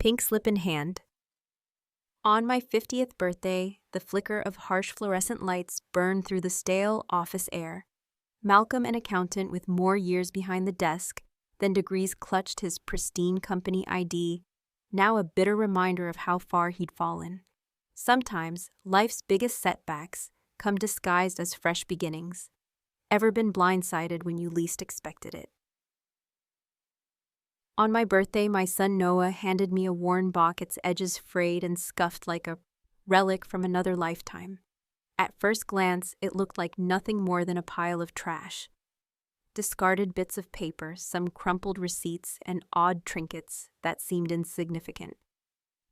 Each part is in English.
pink slip in hand. On my 50th birthday, the flicker of harsh fluorescent lights burned through the stale office air. Malcolm, an accountant with more years behind the desk than degrees, clutched his pristine company ID, now a bitter reminder of how far he'd fallen. Sometimes, life's biggest setbacks come disguised as fresh beginnings. Ever been blindsided when you least expected it? On my birthday, my son Noah handed me a worn box, its edges frayed and scuffed like a relic from another lifetime. At first glance, it looked like nothing more than a pile of trash. Discarded bits of paper, some crumpled receipts, and odd trinkets that seemed insignificant.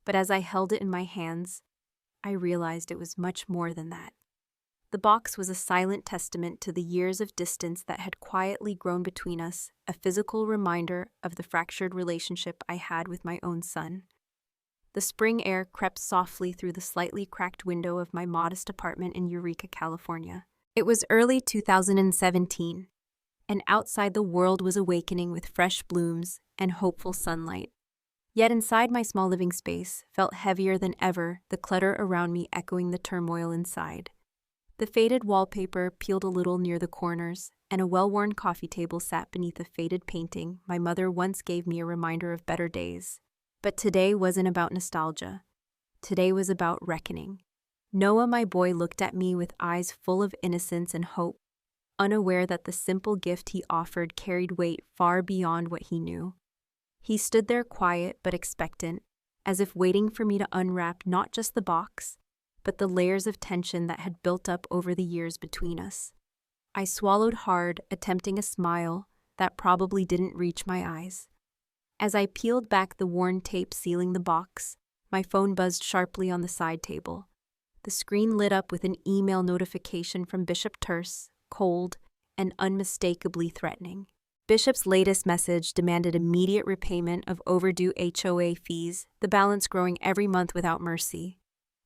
But as I held it in my hands, I realized it was much more than that. The box was a silent testament to the years of distance that had quietly grown between us, a physical reminder of the fractured relationship I had with my own son. The spring air crept softly through the slightly cracked window of my modest apartment in Eureka, California. It was early 2017, and outside the world was awakening with fresh blooms and hopeful sunlight. Yet inside my small living space felt heavier than ever, the clutter around me echoing the turmoil inside. The faded wallpaper peeled a little near the corners, and a well-worn coffee table sat beneath a faded painting my mother once gave me a reminder of better days. But today wasn't about nostalgia. Today was about reckoning. Noah, my boy, looked at me with eyes full of innocence and hope, unaware that the simple gift he offered carried weight far beyond what he knew. He stood there quiet but expectant, as if waiting for me to unwrap not just the box, but the layers of tension that had built up over the years between us. I swallowed hard, attempting a smile that probably didn't reach my eyes. As I peeled back the worn tape sealing the box, my phone buzzed sharply on the side table. The screen lit up with an email notification from Bishop, terse, cold, and unmistakably threatening. Bishop's latest message demanded immediate repayment of overdue HOA fees, the balance growing every month without mercy.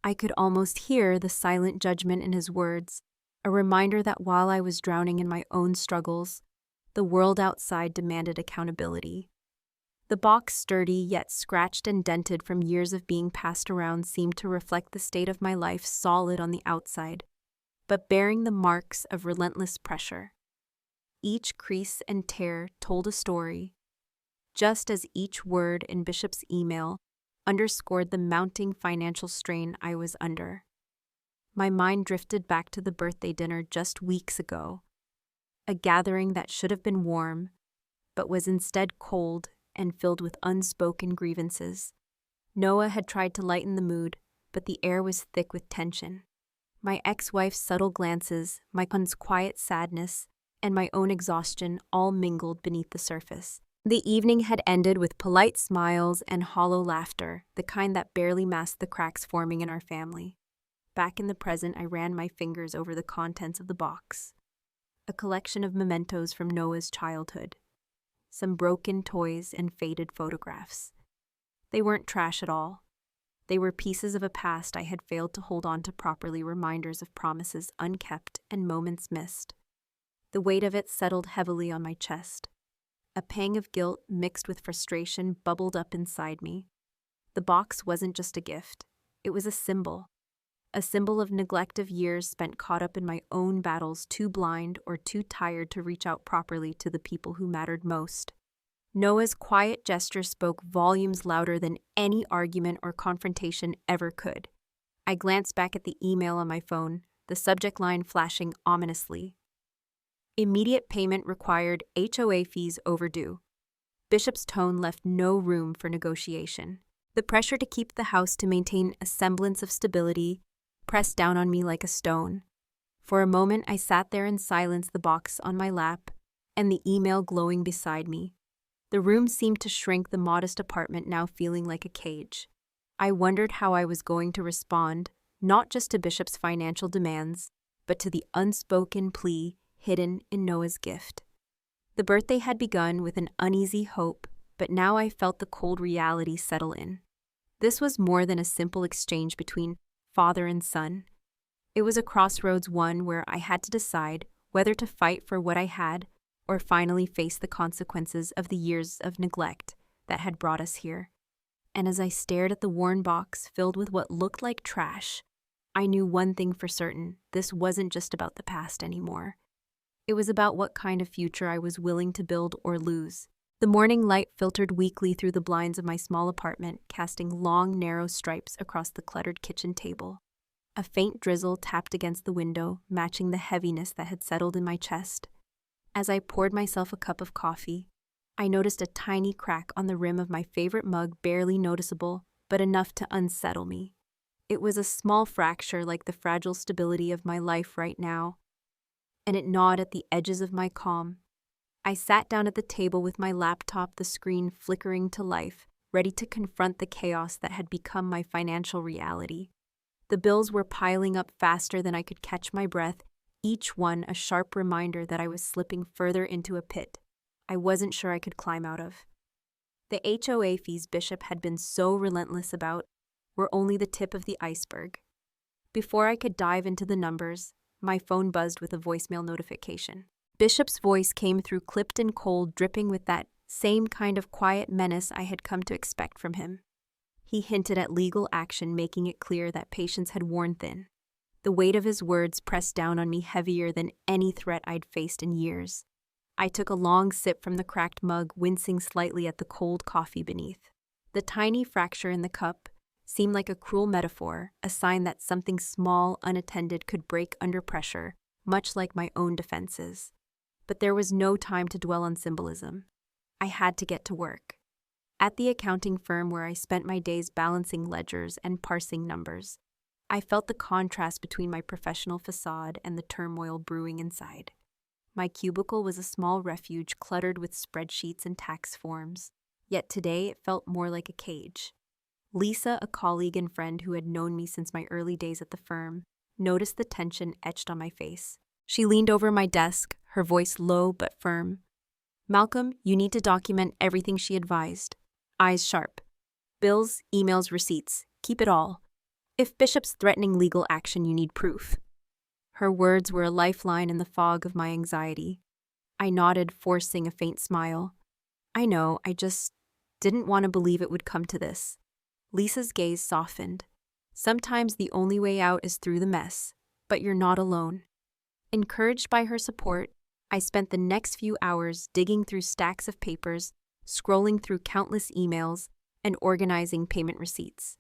I could almost hear the silent judgment in his words, a reminder that while I was drowning in my own struggles, the world outside demanded accountability. The box, sturdy yet scratched and dented from years of being passed around, seemed to reflect the state of my life, solid on the outside, but bearing the marks of relentless pressure. Each crease and tear told a story, just as each word in Bishop's email underscored the mounting financial strain I was under. My mind drifted back to the birthday dinner just weeks ago, a gathering that should have been warm, but was instead cold and filled with unspoken grievances. Noah had tried to lighten the mood, but the air was thick with tension. My ex-wife's subtle glances, my son's quiet sadness, and my own exhaustion all mingled beneath the surface. The evening had ended with polite smiles and hollow laughter, the kind that barely masked the cracks forming in our family. Back in the present, I ran my fingers over the contents of the box. A collection of mementos from Noah's childhood. Some broken toys and faded photographs. They weren't trash at all. They were pieces of a past I had failed to hold on to properly, reminders of promises unkept and moments missed. The weight of it settled heavily on my chest. A pang of guilt mixed with frustration bubbled up inside me. The box wasn't just a gift. It was a symbol of neglect, of years spent caught up in my own battles, too blind or too tired to reach out properly to the people who mattered most. Noah's quiet gesture spoke volumes louder than any argument or confrontation ever could. I glanced back at the email on my phone, the subject line flashing ominously. Immediate payment required, HOA fees overdue. Bishop's tone left no room for negotiation. The pressure to keep the house, to maintain a semblance of stability, pressed down on me like a stone. For a moment, I sat there in silence, the box on my lap and the email glowing beside me. The room seemed to shrink, the modest apartment now feeling like a cage. I wondered how I was going to respond, not just to Bishop's financial demands, but to the unspoken plea hidden in Noah's gift. The birthday had begun with an uneasy hope, but now I felt the cold reality settle in. This was more than a simple exchange between father and son. It was a crossroads, one where I had to decide whether to fight for what I had or finally face the consequences of the years of neglect that had brought us here. and as I stared at the worn box filled with what looked like trash, I knew one thing for certain: this wasn't just about the past anymore. It was about what kind of future I was willing to build or lose. The morning light filtered weakly through the blinds of my small apartment, casting long, narrow stripes across the cluttered kitchen table. A faint drizzle tapped against the window, matching the heaviness that had settled in my chest. As I poured myself a cup of coffee, I noticed a tiny crack on the rim of my favorite mug, barely noticeable, but enough to unsettle me. It was a small fracture, like the fragile stability of my life right now, and it gnawed at the edges of my calm. I sat down at the table with my laptop, the screen flickering to life, ready to confront the chaos that had become my financial reality. The bills were piling up faster than I could catch my breath, each one a sharp reminder that I was slipping further into a pit I wasn't sure I could climb out of. The HOA fees Bishop had been so relentless about were only the tip of the iceberg. Before I could dive into the numbers, my phone buzzed with a voicemail notification. Bishop's voice came through, clipped and cold, dripping with that same kind of quiet menace I had come to expect from him. He hinted at legal action, making it clear that patience had worn thin. The weight of his words pressed down on me heavier than any threat I'd faced in years. I took a long sip from the cracked mug, wincing slightly at the cold coffee beneath. The tiny fracture in the cup seemed like a cruel metaphor, a sign that something small, unattended, could break under pressure, much like my own defenses. But there was no time to dwell on symbolism. I had to get to work. At the accounting firm where I spent my days balancing ledgers and parsing numbers, I felt the contrast between my professional facade and the turmoil brewing inside. My cubicle was a small refuge cluttered with spreadsheets and tax forms, yet today it felt more like a cage. Lisa, a colleague and friend who had known me since my early days at the firm, noticed the tension etched on my face. She leaned over my desk, her voice low but firm. "Malcolm, you need to document everything," she advised. Eyes sharp. "Bills, emails, receipts. Keep it all. If Bishop's threatening legal action, you need proof." Her words were a lifeline in the fog of my anxiety. I nodded, forcing a faint smile. "I know, I just didn't want to believe it would come to this." Lisa's gaze softened. "Sometimes the only way out is through the mess, but you're not alone." Encouraged by her support, I spent the next few hours digging through stacks of papers, scrolling through countless emails, and organizing payment receipts.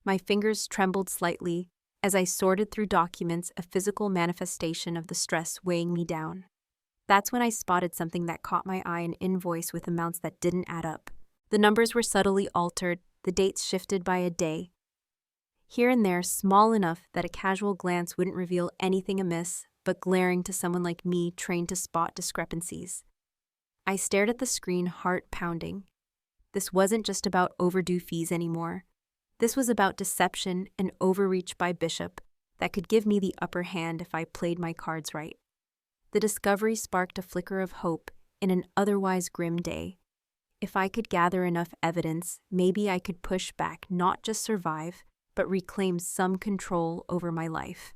My fingers trembled slightly as I sorted through documents, a physical manifestation of the stress weighing me down. That's when I spotted something that caught my eye: an invoice with amounts that didn't add up. The numbers were subtly altered, the dates shifted by a day. Here and there, small enough that a casual glance wouldn't reveal anything amiss, but glaring to someone like me trained to spot discrepancies. I stared at the screen, heart pounding. This wasn't just about overdue fees anymore. This was about deception and overreach by Bishop that could give me the upper hand if I played my cards right. The discovery sparked a flicker of hope in an otherwise grim day. If I could gather enough evidence, maybe I could push back, not just survive, but reclaim some control over my life.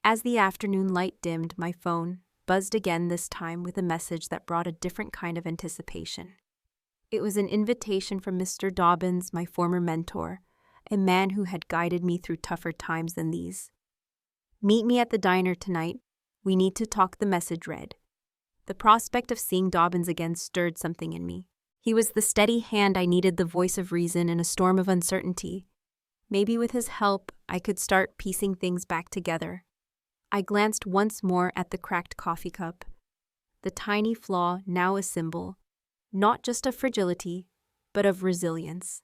As the afternoon light dimmed, my phone buzzed again, this time with a message that brought a different kind of anticipation. It was an invitation from Mr. Dobbins, my former mentor, a man who had guided me through tougher times than these. "Meet me at the diner tonight. We need to talk," the message read. The prospect of seeing Dobbins again stirred something in me. He was the steady hand I needed, the voice of reason in a storm of uncertainty. Maybe with his help, I could start piecing things back together. I glanced once more at the cracked coffee cup. The tiny flaw, now a symbol, not just of fragility, but of resilience.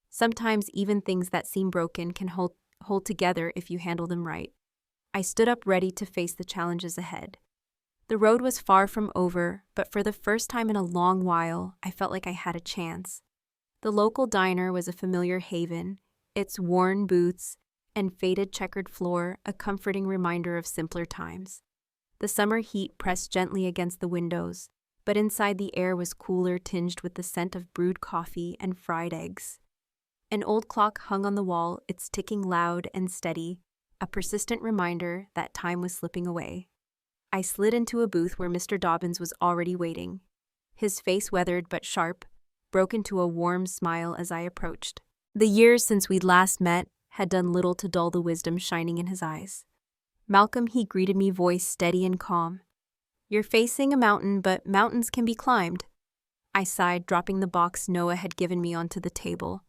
Sometimes even things that seem broken can hold together if you handle them right. I stood up, ready to face the challenges ahead. The road was far from over, but for the first time in a long while, I felt like I had a chance. The local diner was a familiar haven, its worn booths and faded checkered floor a comforting reminder of simpler times. The summer heat pressed gently against the windows, but inside the air was cooler, tinged with the scent of brewed coffee and fried eggs. An old clock hung on the wall, its ticking loud and steady, a persistent reminder that time was slipping away. I slid into a booth where Mr. Dobbins was already waiting. His face weathered but sharp, broke into a warm smile as I approached. The years since we'd last met had done little to dull the wisdom shining in his eyes. "Malcolm," he greeted me, voice steady and calm. "You're facing a mountain, but mountains can be climbed." I sighed, dropping the box Noah had given me onto the table.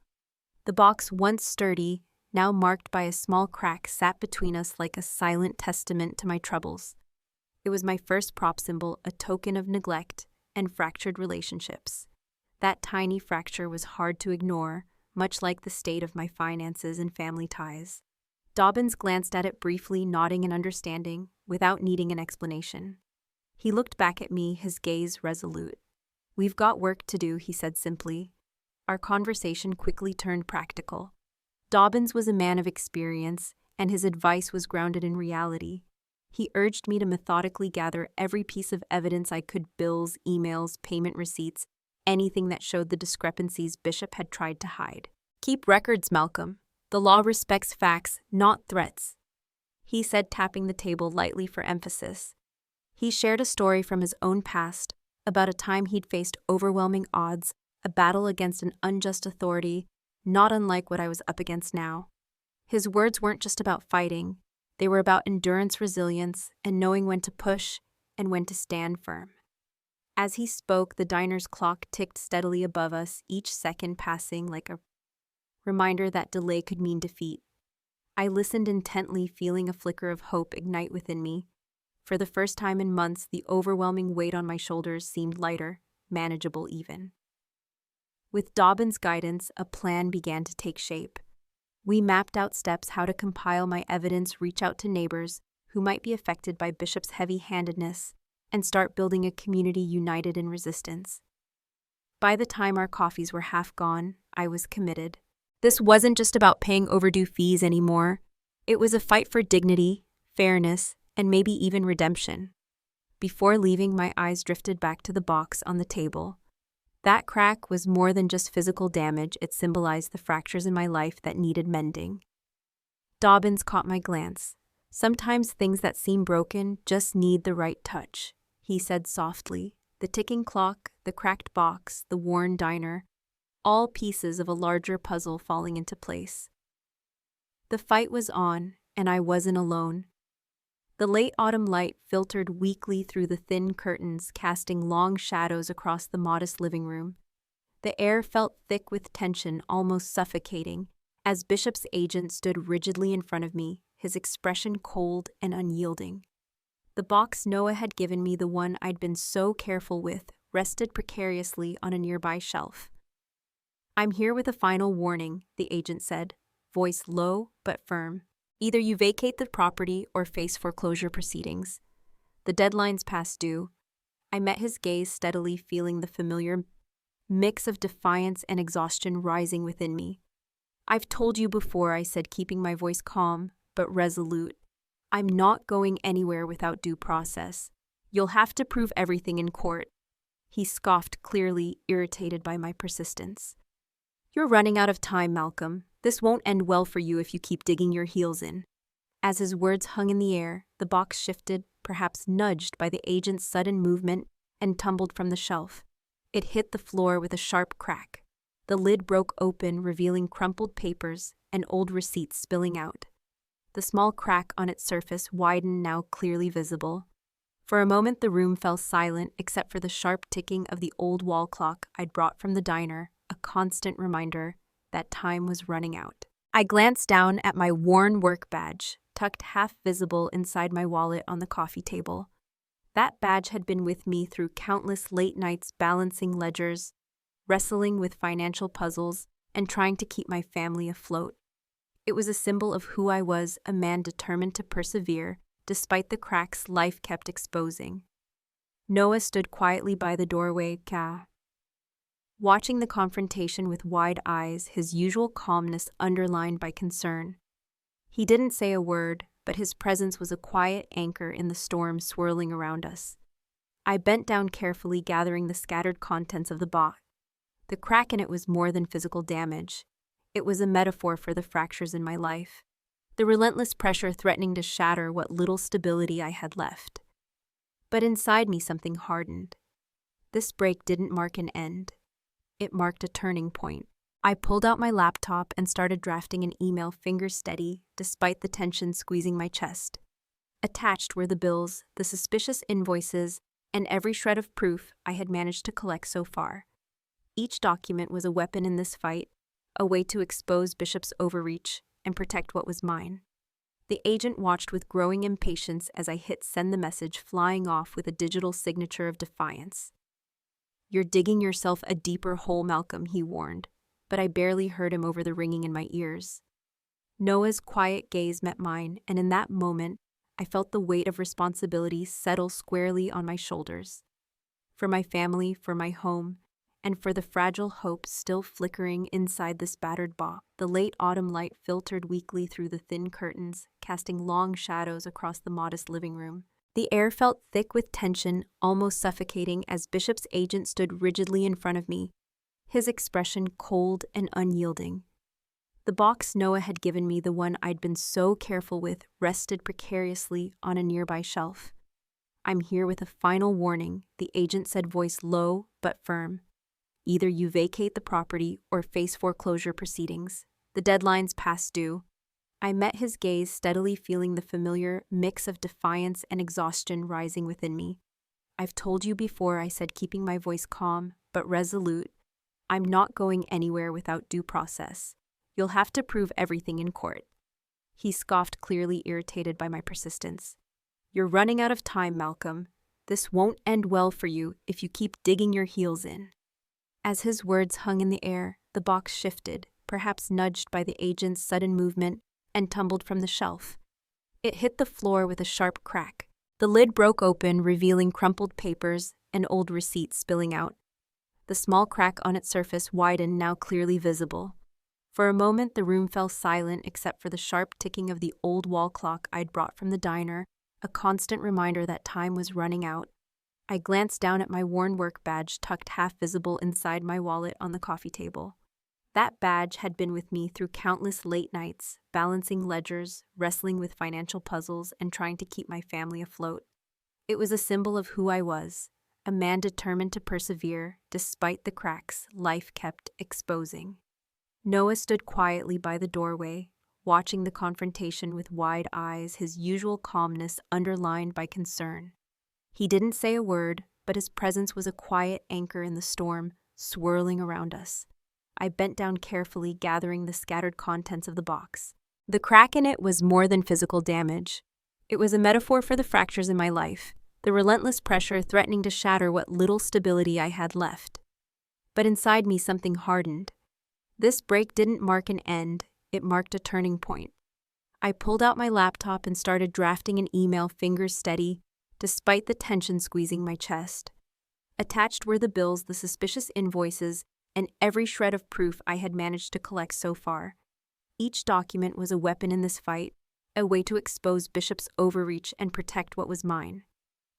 The box, once sturdy, now marked by a small crack, sat between us like a silent testament to my troubles. It was my first prop symbol, a token of neglect and fractured relationships. That tiny fracture was hard to ignore, much like the state of my finances and family ties. Dobbins glanced at it briefly, nodding in understanding, without needing an explanation. He looked back at me, his gaze resolute. "We've got work to do," he said simply. Our conversation quickly turned practical. Dobbins was a man of experience, and his advice was grounded in reality. He urged me to methodically gather every piece of evidence I could: bills, emails, payment receipts, anything that showed the discrepancies Bishop had tried to hide. "Keep records, Malcolm. The law respects facts, not threats," he said, tapping the table lightly for emphasis. He shared a story from his own past about a time he'd faced overwhelming odds, a battle against an unjust authority, not unlike what I was up against now. His words weren't just about fighting. They were about endurance, resilience, and knowing when to push and when to stand firm. As he spoke, the diner's clock ticked steadily above us, each second passing like a reminder that delay could mean defeat. I listened intently, feeling a flicker of hope ignite within me. For the first time in months, the overwhelming weight on my shoulders seemed lighter, manageable even. With Dobbins' guidance, a plan began to take shape. We mapped out steps: how to compile my evidence, reach out to neighbors who might be affected by Bishop's heavy-handedness, and start building a community united in resistance. By the time our coffees were half gone, I was committed. This wasn't just about paying overdue fees anymore. It was a fight for dignity, fairness, and maybe even redemption. Before leaving, my eyes drifted back to the box on the table. That crack was more than just physical damage. It symbolized the fractures in my life that needed mending. Dobbins caught my glance. "Sometimes things that seem broken just need the right touch," he said softly. The ticking clock, the cracked box, the worn diner, all pieces of a larger puzzle falling into place. The fight was on, and I wasn't alone. The late autumn light filtered weakly through the thin curtains, casting long shadows across the modest living room. The air felt thick with tension, almost suffocating, as Bishop's agent stood rigidly in front of me, his expression cold and unyielding. The box Noah had given me, the one I'd been so careful with, rested precariously on a nearby shelf. "I'm here with a final warning," the agent said, voice low but firm. "Either you vacate the property or face foreclosure proceedings. The deadline's past due." I met his gaze steadily, feeling the familiar mix of defiance and exhaustion rising within me. "I've told you before," I said, keeping my voice calm but resolute. "I'm not going anywhere without due process. You'll have to prove everything in court." He scoffed, clearly irritated by my persistence. "You're running out of time, Malcolm. This won't end well for you if you keep digging your heels in." As his words hung in the air, the box shifted, perhaps nudged by the agent's sudden movement, and tumbled from the shelf. It hit the floor with a sharp crack. The lid broke open, revealing crumpled papers and old receipts spilling out. The small crack on its surface widened, now clearly visible. For a moment the room fell silent, except for the sharp ticking of the old wall clock I'd brought from the diner, a constant reminder that time was running out. I glanced down at my worn work badge, tucked half visible inside my wallet on the coffee table. That badge had been with me through countless late nights balancing ledgers, wrestling with financial puzzles, and trying to keep my family afloat. It was a symbol of who I was, a man determined to persevere despite the cracks life kept exposing. Noah stood quietly by the doorway, watching the confrontation with wide eyes, his usual calmness underlined by concern. He didn't say a word, but his presence was a quiet anchor in the storm swirling around us. I bent down carefully, gathering the scattered contents of the box. The crack in it was more than physical damage. It was a metaphor for the fractures in my life, the relentless pressure threatening to shatter what little stability I had left. But inside me something hardened. This break didn't mark an end. it marked a turning point. I pulled out my laptop and started drafting an email, fingers steady, despite the tension squeezing my chest. Attached were the bills, the suspicious invoices, and every shred of proof I had managed to collect so far. Each document was a weapon in this fight, a way to expose Bishop's overreach and protect what was mine. The agent watched with growing impatience as I hit send, the message flying off with a digital signature of defiance. "You're digging yourself a deeper hole, Malcolm," he warned, but I barely heard him over the ringing in my ears. Noah's quiet gaze met mine, and in that moment, I felt the weight of responsibility settle squarely on my shoulders. For my family, for my home, and for the fragile hope still flickering inside this battered box. The late autumn light filtered weakly through the thin curtains, casting long shadows across the modest living room. The air felt thick with tension, almost suffocating, as Bishop's agent stood rigidly in front of me, his expression cold and unyielding. The box Noah had given me, the one I'd been so careful with, rested precariously on a nearby shelf. "I'm here with a final warning," the agent said, voice low but firm. "Either you vacate the property or face foreclosure proceedings. The deadline's past due." I met his gaze, steadily feeling the familiar mix of defiance and exhaustion rising within me. "I've told you before," I said, keeping my voice calm but resolute. "I'm not going anywhere without due process. You'll have to prove everything in court." He scoffed, clearly irritated by my persistence. "You're running out of time, Malcolm. This won't end well for you if you keep digging your heels in." As his words hung in the air, the box shifted, perhaps nudged by the agent's sudden movement, and tumbled from the shelf. It hit the floor with a sharp crack. The lid broke open, revealing crumpled papers and old receipts spilling out. The small crack on its surface widened, now clearly visible. For a moment, the room fell silent except for the sharp ticking of the old wall clock I'd brought from the diner, a constant reminder that time was running out. I glanced down at my worn work badge tucked half visible inside my wallet on the coffee table. That badge had been with me through countless late nights, balancing ledgers, wrestling with financial puzzles, and trying to keep my family afloat. It was a symbol of who I was, a man determined to persevere despite the cracks life kept exposing. Noah stood quietly by the doorway, watching the confrontation with wide eyes, his usual calmness underlined by concern. He didn't say a word, but his presence was a quiet anchor in the storm swirling around us. I bent down carefully, gathering the scattered contents of the box. The crack in it was more than physical damage. It was a metaphor for the fractures in my life, the relentless pressure threatening to shatter what little stability I had left. But inside me, something hardened. This break didn't mark an end, it marked a turning point. I pulled out my laptop and started drafting an email, fingers steady, despite the tension squeezing my chest. Attached were the bills, the suspicious invoices, and every shred of proof I had managed to collect so far. Each document was a weapon in this fight, a way to expose Bishop's overreach and protect what was mine.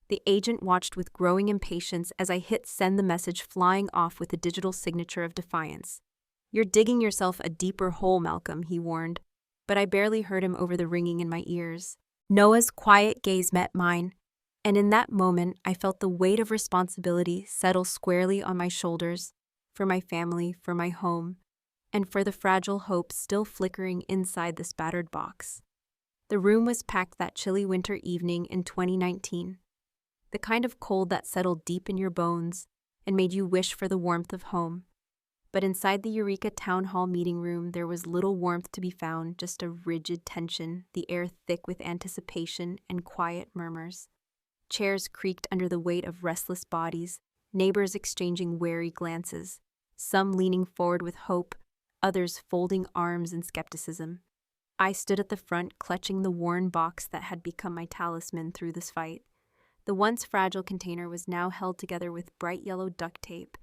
The agent watched with growing impatience as I hit send, the message flying off with a digital signature of defiance. "You're digging yourself a deeper hole, Malcolm," he warned, but I barely heard him over the ringing in my ears. Noah's quiet gaze met mine, and in that moment I felt the weight of responsibility settle squarely on my shoulders, for my family, for my home, and for the fragile hope still flickering inside this battered box. The room was packed that chilly winter evening in 2019, the kind of cold that settled deep in your bones and made you wish for the warmth of home. But inside the Eureka Town Hall meeting room, there was little warmth to be found, just a rigid tension, the air thick with anticipation and quiet murmurs. Chairs creaked under the weight of restless bodies, neighbors exchanging wary glances, some leaning forward with hope, others folding arms in skepticism. I stood at the front, clutching the worn box that had become my talisman through this fight. The once fragile container was now held together with bright yellow duct tape,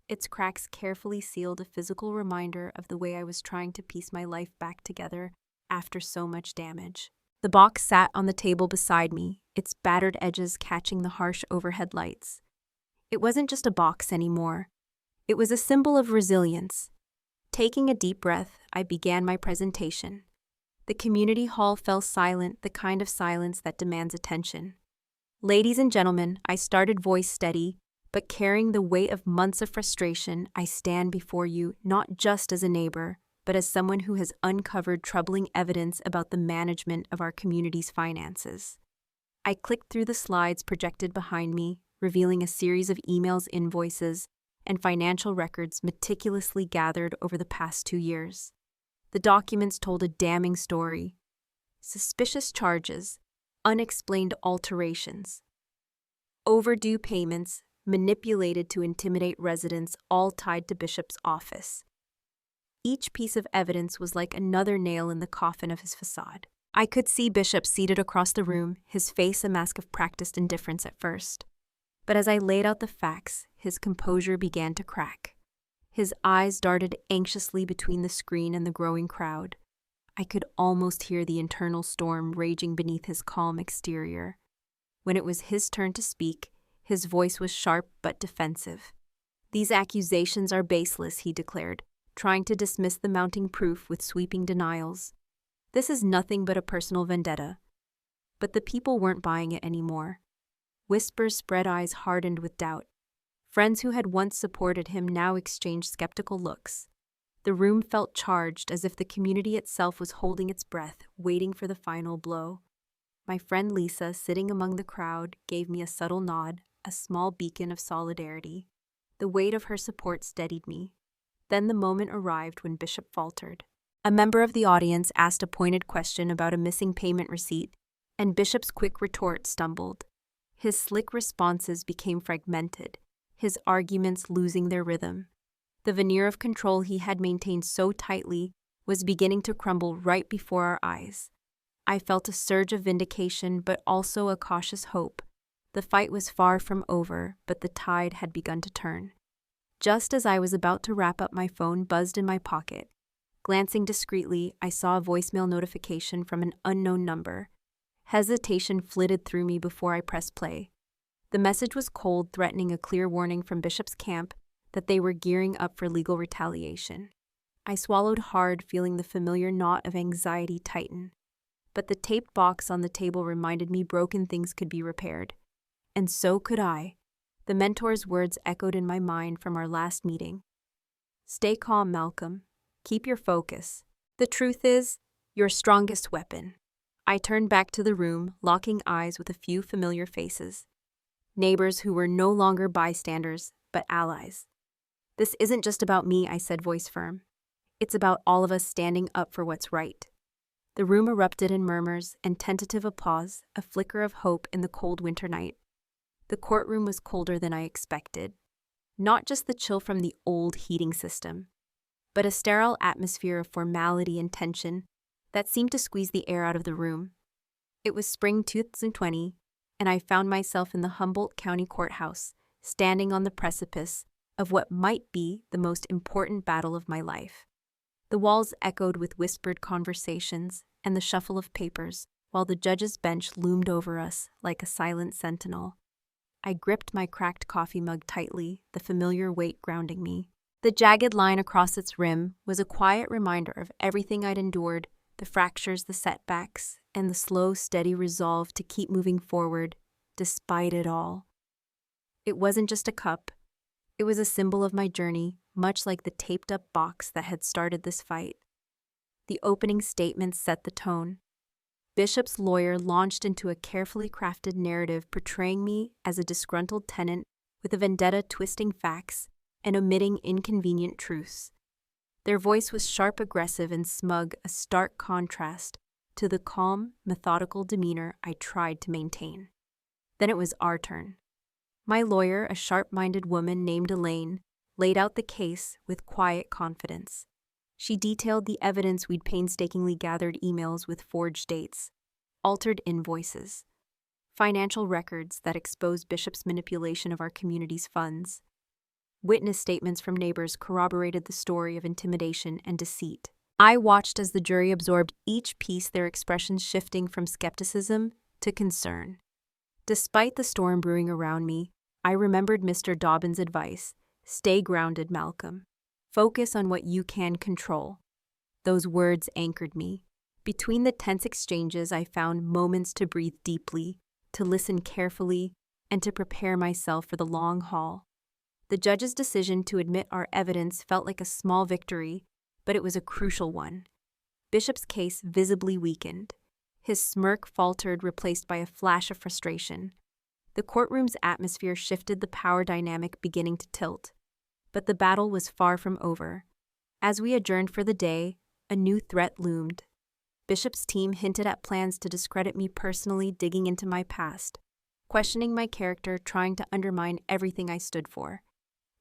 its cracks carefully sealed, a physical reminder of the way I was trying to piece my life back together after so much damage. The box sat on the table beside me, its battered edges catching the harsh overhead lights. It wasn't just a box anymore. It was a symbol of resilience. Taking a deep breath, I began my presentation. The community hall fell silent, the kind of silence that demands attention. "Ladies and gentlemen," I started, voice steady, but carrying the weight of months of frustration, I stand before you not just as a neighbor, but as someone who has uncovered troubling evidence about the management of our community's finances. I clicked through the slides projected behind me, revealing a series of emails, invoices, and financial records meticulously gathered over the past 2 years. The documents told a damning story. Suspicious charges, unexplained alterations, overdue payments manipulated to intimidate residents, all tied to Bishop's office. Each piece of evidence was like another nail in the coffin of his facade. I could see Bishop seated across the room, his face a mask of practiced indifference at first. But as I laid out the facts, his composure began to crack. His eyes darted anxiously between the screen and the growing crowd. I could almost hear the internal storm raging beneath his calm exterior. When it was his turn to speak, his voice was sharp but defensive. "These accusations are baseless," he declared, trying to dismiss the mounting proof with sweeping denials. "This is nothing but a personal vendetta." But the people weren't buying it anymore. Whispers spread, eyes hardened with doubt. Friends who had once supported him now exchanged skeptical looks. The room felt charged, as if the community itself was holding its breath, waiting for the final blow. My friend Lisa, sitting among the crowd, gave me a subtle nod, a small beacon of solidarity. The weight of her support steadied me. Then the moment arrived when Bishop faltered. A member of the audience asked a pointed question about a missing payment receipt, and Bishop's quick retort stumbled. His slick responses became fragmented, his arguments losing their rhythm. The veneer of control he had maintained so tightly was beginning to crumble right before our eyes. I felt a surge of vindication, but also a cautious hope. The fight was far from over, but the tide had begun to turn. Just as I was about to wrap up, my phone buzzed in my pocket. Glancing discreetly, I saw a voicemail notification from an unknown number. Hesitation flitted through me before I pressed play. The message was cold, threatening a clear warning from Bishop's camp that they were gearing up for legal retaliation. I swallowed hard, feeling the familiar knot of anxiety tighten. But the taped box on the table reminded me broken things could be repaired. And so could I. The mentor's words echoed in my mind from our last meeting. "Stay calm, Malcolm. Keep your focus. The truth is your strongest weapon." I turned back to the room, locking eyes with a few familiar faces. Neighbors who were no longer bystanders, but allies. "This isn't just about me," I said, voice firm. "It's about all of us standing up for what's right." The room erupted in murmurs and tentative applause, a flicker of hope in the cold winter night. The courtroom was colder than I expected. Not just the chill from the old heating system, but a sterile atmosphere of formality and tension that seemed to squeeze the air out of the room. It was spring 2020, and I found myself in the Humboldt County Courthouse, standing on the precipice of what might be the most important battle of my life. The walls echoed with whispered conversations and the shuffle of papers, while the judge's bench loomed over us like a silent sentinel. I gripped my cracked coffee mug tightly, the familiar weight grounding me. The jagged line across its rim was a quiet reminder of everything I'd endured, the fractures, the setbacks, and the slow, steady resolve to keep moving forward, despite it all. It wasn't just a cup. It was a symbol of my journey, much like the taped-up box that had started this fight. The opening statements set the tone. Bishop's lawyer launched into a carefully crafted narrative portraying me as a disgruntled tenant with a vendetta, twisting facts and omitting inconvenient truths. Their voice was sharp, aggressive, and smug, a stark contrast to the calm, methodical demeanor I tried to maintain. Then it was our turn. My lawyer, a sharp-minded woman named Elaine, laid out the case with quiet confidence. She detailed the evidence we'd painstakingly gathered: emails with forged dates, altered invoices, financial records that exposed Bishop's manipulation of our community's funds. Witness statements from neighbors corroborated the story of intimidation and deceit. I watched as the jury absorbed each piece, their expressions shifting from skepticism to concern. Despite the storm brewing around me, I remembered Mr. Dobbin's advice: "Stay grounded, Malcolm. Focus on what you can control." Those words anchored me. Between the tense exchanges, I found moments to breathe deeply, to listen carefully, and to prepare myself for the long haul. The judge's decision to admit our evidence felt like a small victory, but it was a crucial one. Bishop's case visibly weakened. His smirk faltered, replaced by a flash of frustration. The courtroom's atmosphere shifted, the power dynamic beginning to tilt. But the battle was far from over. As we adjourned for the day, a new threat loomed. Bishop's team hinted at plans to discredit me personally, digging into my past, questioning my character, trying to undermine everything I stood for.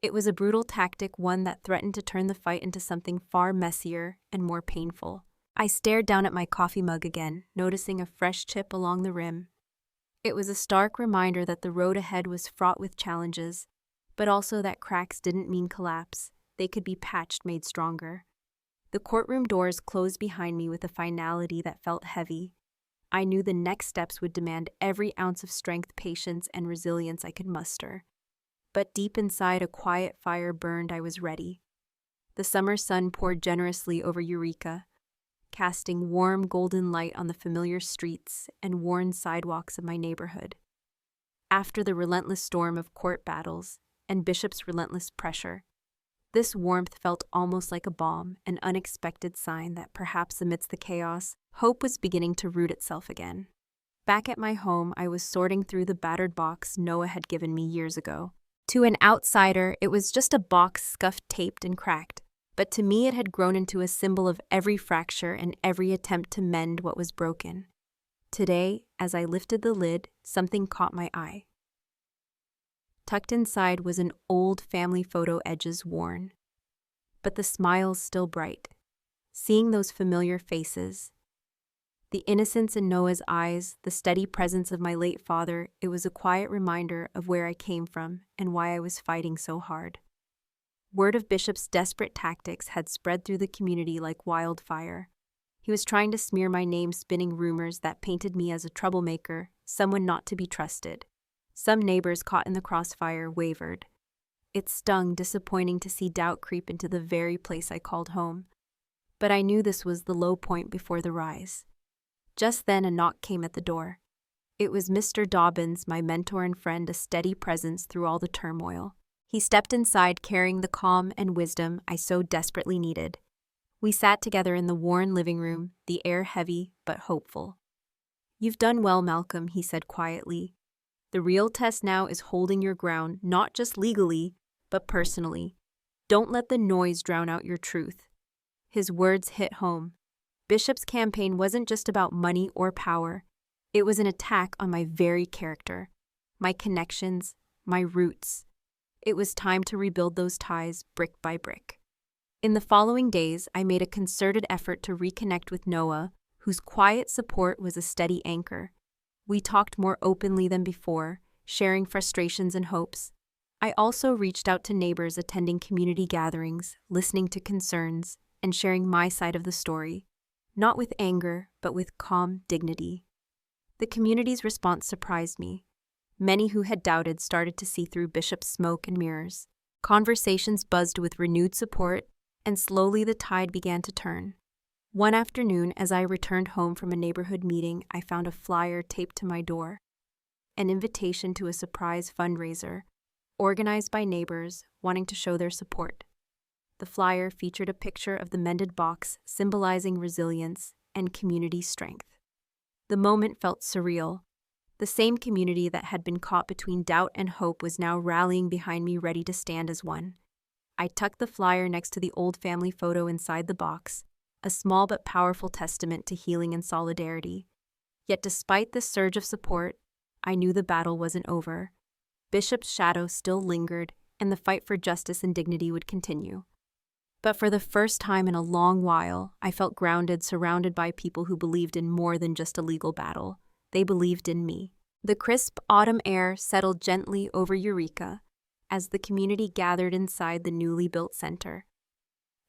It was a brutal tactic, one that threatened to turn the fight into something far messier and more painful. I stared down at my coffee mug again, noticing a fresh chip along the rim. It was a stark reminder that the road ahead was fraught with challenges, but also that cracks didn't mean collapse. They could be patched, made stronger. The courtroom doors closed behind me with a finality that felt heavy. I knew the next steps would demand every ounce of strength, patience, and resilience I could muster. But deep inside, a quiet fire burned. I was ready. The summer sun poured generously over Eureka, casting warm golden light on the familiar streets and worn sidewalks of my neighborhood. After the relentless storm of court battles and Bishop's relentless pressure, this warmth felt almost like a balm, an unexpected sign that perhaps amidst the chaos, hope was beginning to root itself again. Back at my home, I was sorting through the battered box Noah had given me years ago. To an outsider, it was just a box scuffed, taped, and cracked. But to me, it had grown into a symbol of every fracture and every attempt to mend what was broken. Today, as I lifted the lid, something caught my eye. Tucked inside was an old family photo, edges worn, but the smiles still bright. Seeing those familiar faces, the innocence in Noah's eyes, the steady presence of my late father, it was a quiet reminder of where I came from and why I was fighting so hard. Word of Bishop's desperate tactics had spread through the community like wildfire. He was trying to smear my name, spinning rumors that painted me as a troublemaker, someone not to be trusted. Some neighbors caught in the crossfire wavered. It stung, disappointing to see doubt creep into the very place I called home. But I knew this was the low point before the rise. Just then a knock came at the door. It was Mr. Dobbins, my mentor and friend, a steady presence through all the turmoil. He stepped inside carrying the calm and wisdom I so desperately needed. We sat together in the worn living room, the air heavy but hopeful. "You've done well, Malcolm," he said quietly. "The real test now is holding your ground, not just legally, but personally. Don't let the noise drown out your truth." His words hit home. Bishop's campaign wasn't just about money or power. It was an attack on my very character, my connections, my roots. It was time to rebuild those ties brick by brick. In the following days, I made a concerted effort to reconnect with Noah, whose quiet support was a steady anchor. We talked more openly than before, sharing frustrations and hopes. I also reached out to neighbors attending community gatherings, listening to concerns, and sharing my side of the story, not with anger, but with calm dignity. The community's response surprised me. Many who had doubted started to see through Bishop's smoke and mirrors. Conversations buzzed with renewed support, and slowly the tide began to turn. One afternoon, as I returned home from a neighborhood meeting, I found a flyer taped to my door. An invitation to a surprise fundraiser, organized by neighbors wanting to show their support. The flyer featured a picture of the mended box, symbolizing resilience and community strength. The moment felt surreal. The same community that had been caught between doubt and hope was now rallying behind me, ready to stand as one. I tucked the flyer next to the old family photo inside the box, a small but powerful testament to healing and solidarity. Yet despite this surge of support, I knew the battle wasn't over. Bishop's shadow still lingered, and the fight for justice and dignity would continue. But for the first time in a long while, I felt grounded, surrounded by people who believed in more than just a legal battle. They believed in me. The crisp autumn air settled gently over Eureka as the community gathered inside the newly built center.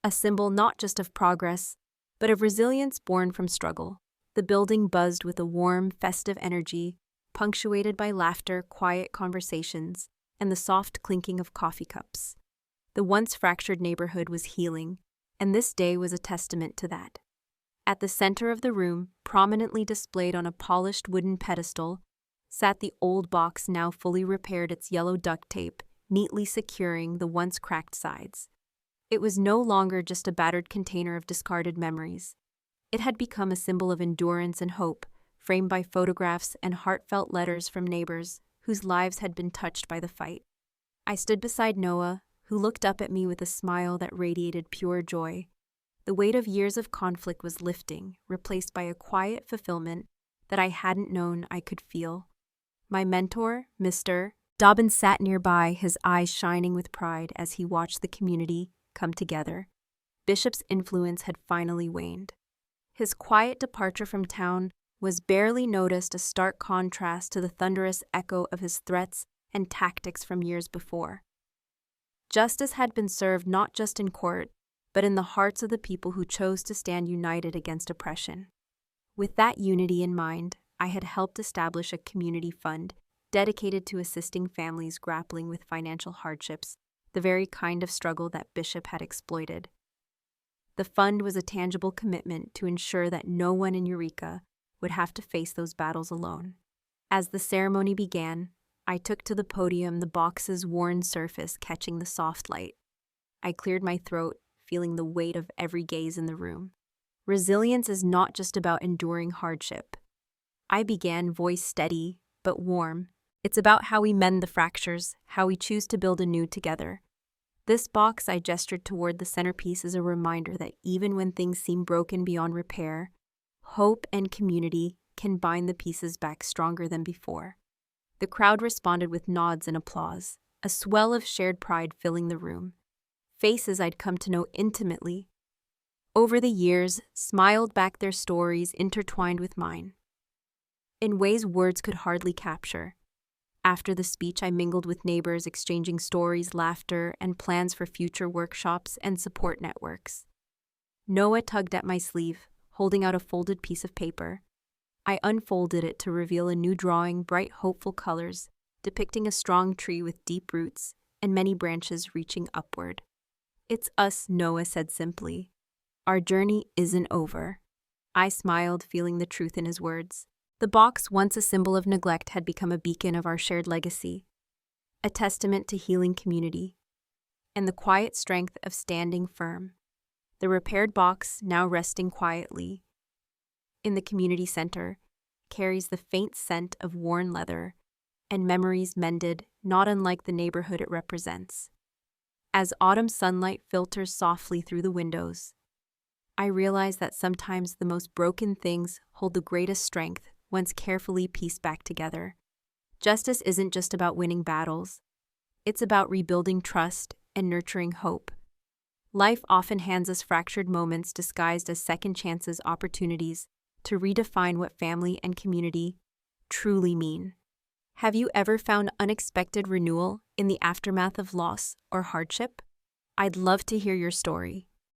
A symbol not just of progress, but of resilience born from struggle. The building buzzed with a warm, festive energy, punctuated by laughter, quiet conversations, and the soft clinking of coffee cups. The once fractured neighborhood was healing, and this day was a testament to that. At the center of the room, prominently displayed on a polished wooden pedestal, sat the old box, now fully repaired, its yellow duct tape neatly securing the once cracked sides. It was no longer just a battered container of discarded memories. It had become a symbol of endurance and hope, framed by photographs and heartfelt letters from neighbors whose lives had been touched by the fight. I stood beside Noah, who looked up at me with a smile that radiated pure joy. The weight of years of conflict was lifting, replaced by a quiet fulfillment that I hadn't known I could feel. My mentor, Mr. Dobbins, sat nearby, his eyes shining with pride as he watched the community come together. Bishop's influence had finally waned. His quiet departure from town was barely noticed, a stark contrast to the thunderous echo of his threats and tactics from years before. Justice had been served not just in court, but in the hearts of the people who chose to stand united against oppression. With that unity in mind, I had helped establish a community fund dedicated to assisting families grappling with financial hardships, the very kind of struggle that Bishop had exploited. The fund was a tangible commitment to ensure that no one in Eureka would have to face those battles alone. As the ceremony began, I took to the podium, the box's worn surface catching the soft light. I cleared my throat, feeling the weight of every gaze in the room. Resilience is not just about enduring hardship. I began, voice steady but warm. It's about how we mend the fractures, how we choose to build anew together. This box, I gestured toward the centerpiece, is a reminder that even when things seem broken beyond repair, hope and community can bind the pieces back stronger than before. The crowd responded with nods and applause, a swell of shared pride filling the room. Faces I'd come to know intimately over the years smiled back, their stories intertwined with mine, in ways words could hardly capture. After the speech, I mingled with neighbors, exchanging stories, laughter, and plans for future workshops and support networks. Noah tugged at my sleeve, holding out a folded piece of paper. I unfolded it to reveal a new drawing, bright, hopeful colors, depicting a strong tree with deep roots and many branches reaching upward. "It's us," Noah said simply. "Our journey isn't over." I smiled, feeling the truth in his words. The box, once a symbol of neglect, had become a beacon of our shared legacy, a testament to healing community, and the quiet strength of standing firm. The repaired box, now resting quietly in the community center, carries the faint scent of worn leather and memories mended, not unlike the neighborhood it represents. As autumn sunlight filters softly through the windows, I realize that sometimes the most broken things hold the greatest strength once carefully pieced back together. Justice isn't just about winning battles. It's about rebuilding trust and nurturing hope. Life often hands us fractured moments disguised as second chances, opportunities to redefine what family and community truly mean. Have you ever found unexpected renewal in the aftermath of loss or hardship? I'd love to hear your story.